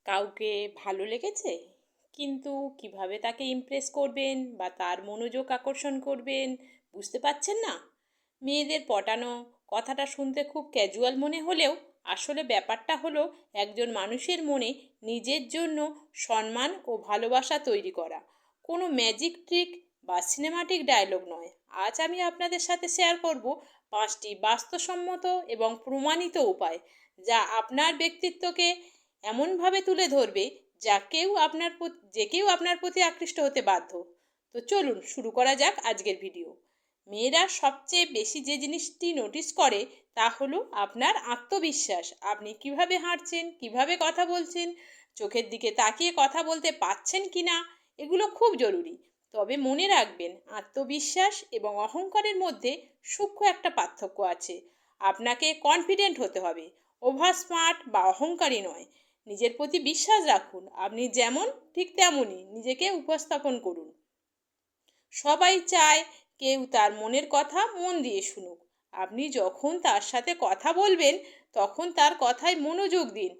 কাউকে ভালো লেগেছে, কিন্তু কিভাবে তাকে ইমপ্রেস করবেন বা তার মনোযোগ আকর্ষণ করবেন বুঝতে পারছেন না। মেয়েদের পটানো কথাটা শুনতে খুব ক্যাজুয়াল মনে হলেও আসলে ব্যাপারটা হলো একজন মানুষের মনে নিজের জন্য সম্মান ও ভালোবাসা তৈরি করা। কোনো ম্যাজিক ট্রিক বা সিনেমাটিক ডায়লগ নয়। আজ আমি আপনাদের সাথে শেয়ার করব 5টি বাস্তবসম্মত এবং প্রমাণিত উপায়, যা আপনার ব্যক্তিত্বকে এমনভাবে তুলে ধরবে যে কেউ আপনার প্রতি আকৃষ্ট হতে বাধ্য। তো চলুন শুরু করা যাক আজকের ভিডিও। মেয়েরা সবচেয়ে বেশি যে জিনিসটি নোটিস করে তা হলো আপনার আত্মবিশ্বাস। আপনি কিভাবে হাঁটছেন, কিভাবে কথা বলছেন, চোখের দিকে তাকিয়ে কথা বলতে পারছেন কি না, এগুলো খুব জরুরি। তবে মনে রাখবেন, আত্মবিশ্বাস এবং অহংকারের মধ্যে সূক্ষ্ম একটা পার্থক্য আছে। আপনাকে কনফিডেন্ট হতে হবে, ওভার স্মার্ট বা অহংকারী নয়। নিজের প্রতি বিশ্বাস রাখুন, আপনি যেমন ঠিক তেমনই নিজেকে উপস্থাপন করুন। সবাই চায় কেউ তার মনের কথা মন দিয়ে শুনুক। আপনি যখন তার সাথে কথা বলবেন তখন তার কথায় মনোযোগ দিন।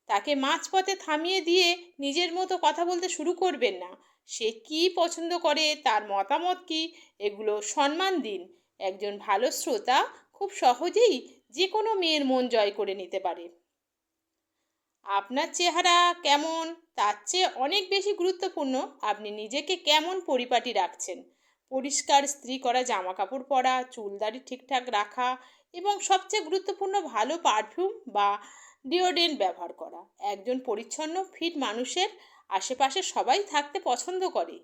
তাকে মাঝপথে থামিয়ে দিয়ে নিজের মতো কথা বলতে শুরু করবেন না। সে কি পছন্দ করে, তার মতামত কি, এগুলো সম্মান দিন। একজন ভালো শ্রোতা খুব সহজেই যে কোনো মেয়ের মন জয় করে নিতে পারে। আপনার চেহারা কেমন তার চেয়ে অনেক বেশি গুরুত্বপূর্ণ আপনি নিজেকে কেমন পরিপাটি রাখছেন। পরিষ্কার ইস্ত্রি করা জামা কাপড় পরা, চুল দাড়ি ঠিকঠাক রাখা এবং সবচেয়ে গুরুত্বপূর্ণ ভালো পারফিউম বা ডিওড্রেন্ট ব্যবহার করা। একজন পরিচ্ছন্ন ফিট মানুষের আশেপাশে সবাই থাকতে পছন্দ করে।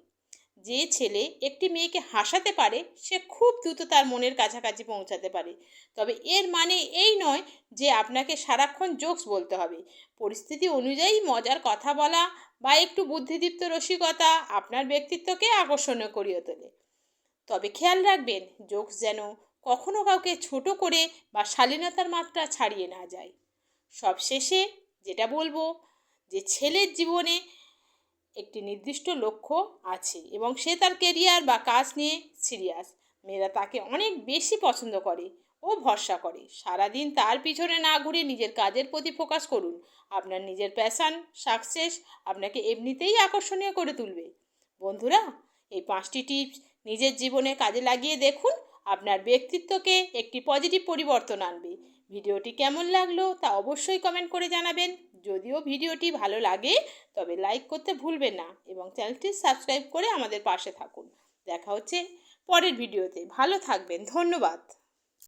যে ছেলে একটি মেয়েকে হাসাতে পারে সে খুব দ্রুত তার মনের কাছাকাছি পৌঁছাতে পারে। তবে এর মানে এই নয় যে আপনাকে সারাক্ষণ জোকস বলতে হবে। পরিস্থিতি অনুযায়ী মজার কথা বলা বা একটু বুদ্ধিদীপ্ত রসিকতা আপনার ব্যক্তিত্বকে আকর্ষণীয় করিয়ে তোলে। তবে খেয়াল রাখবেন, জোকস যেন কখনো কাউকে ছোট করে বা শালীনতার মাত্রা ছাড়িয়ে না যায়। সবশেষে যেটা বলবো, যে ছেলের জীবনে একটি নির্দিষ্ট লক্ষ্য আছে এবং সে তার কেরিয়ার বা কাজ নিয়ে সিরিয়াস, মেয়েরা তাকে অনেক বেশি পছন্দ করে ও ভরসা করে। সারাদিন তার পিছনে না ঘুরে নিজের কাজের প্রতি ফোকাস করুন। আপনার নিজের প্যাশন সাকসেস আপনাকে এমনিতেই আকর্ষণীয় করে তুলবে। বন্ধুরা, এই 5টি টিপস নিজের জীবনে কাজে লাগিয়ে দেখুন, আপনার ব্যক্তিত্বকে একটি পজিটিভ পরিবর্তন আনবে। ভিডিওটি কেমন লাগলো তা অবশ্যই কমেন্ট করে জানাবেন। যদিও ভিডিওটি ভালো লাগে তবে লাইক করতে ভুলবেন না এবং চ্যানেলটি সাবস্ক্রাইব করে আমাদের পাশে থাকুন। দেখা হচ্ছে পরের ভিডিওতে। ভালো থাকবেন, ধন্যবাদ।